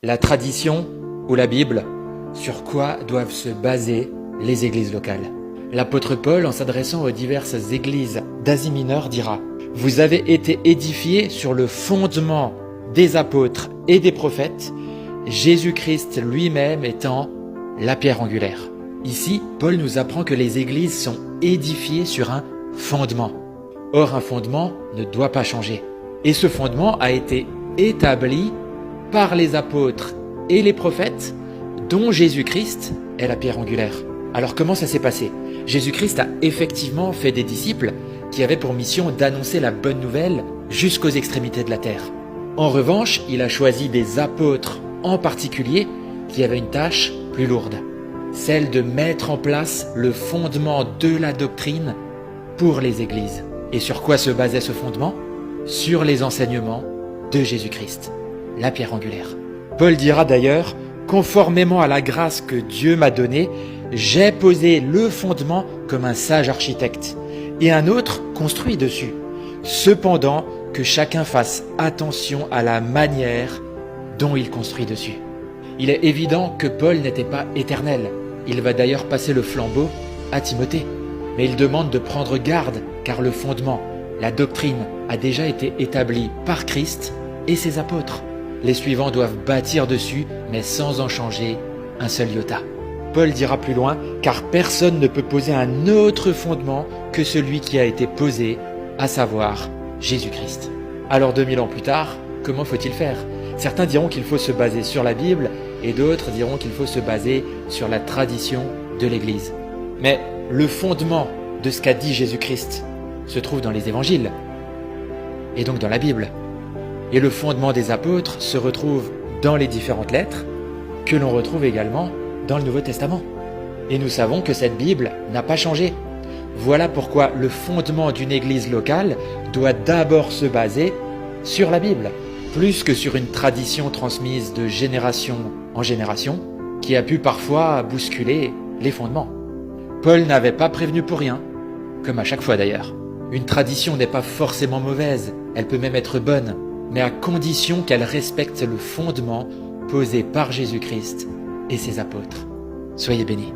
La tradition ou la Bible, sur quoi doivent se baser les églises locales? L'apôtre Paul, en s'adressant aux diverses églises d'Asie mineure, dira « Vous avez été édifiés sur le fondement des apôtres et des prophètes, Jésus-Christ lui-même étant la pierre angulaire. » Ici, Paul nous apprend que les églises sont édifiées sur un fondement. Or, un fondement ne doit pas changer. Et ce fondement a été établi par les apôtres et les prophètes, dont Jésus-Christ est la pierre angulaire. Alors comment ça s'est passé? Jésus-Christ a effectivement fait des disciples qui avaient pour mission d'annoncer la bonne nouvelle jusqu'aux extrémités de la terre. En revanche, il a choisi des apôtres en particulier qui avaient une tâche plus lourde, celle de mettre en place le fondement de la doctrine pour les églises. Et sur quoi se basait ce fondement? Sur les enseignements de Jésus-Christ, la pierre angulaire. Paul dira d'ailleurs, conformément à la grâce que Dieu m'a donnée, j'ai posé le fondement comme un sage architecte, et un autre construit dessus. Cependant, que chacun fasse attention à la manière dont il construit dessus. Il est évident que Paul n'était pas éternel. Il va d'ailleurs passer le flambeau à Timothée. Mais il demande de prendre garde, car le fondement, la doctrine, a déjà été établi par Christ et ses apôtres. Les suivants doivent bâtir dessus, mais sans en changer un seul iota. Paul dira plus loin, car personne ne peut poser un autre fondement que celui qui a été posé, à savoir Jésus-Christ. Alors 2000 ans plus tard, comment faut-il faire? Certains diront qu'il faut se baser sur la Bible et d'autres diront qu'il faut se baser sur la tradition de l'Église. Mais le fondement de ce qu'a dit Jésus-Christ se trouve dans les évangiles et donc dans la Bible. Et le fondement des apôtres se retrouve dans les différentes lettres que l'on retrouve également dans le Nouveau Testament. Et nous savons que cette Bible n'a pas changé. Voilà pourquoi le fondement d'une église locale doit d'abord se baser sur la Bible, plus que sur une tradition transmise de génération en génération, qui a pu parfois bousculer les fondements. Paul n'avait pas prévenu pour rien, comme à chaque fois d'ailleurs. Une tradition n'est pas forcément mauvaise, elle peut même être bonne, mais à condition qu'elle respecte le fondement posé par Jésus-Christ et ses apôtres. Soyez bénis.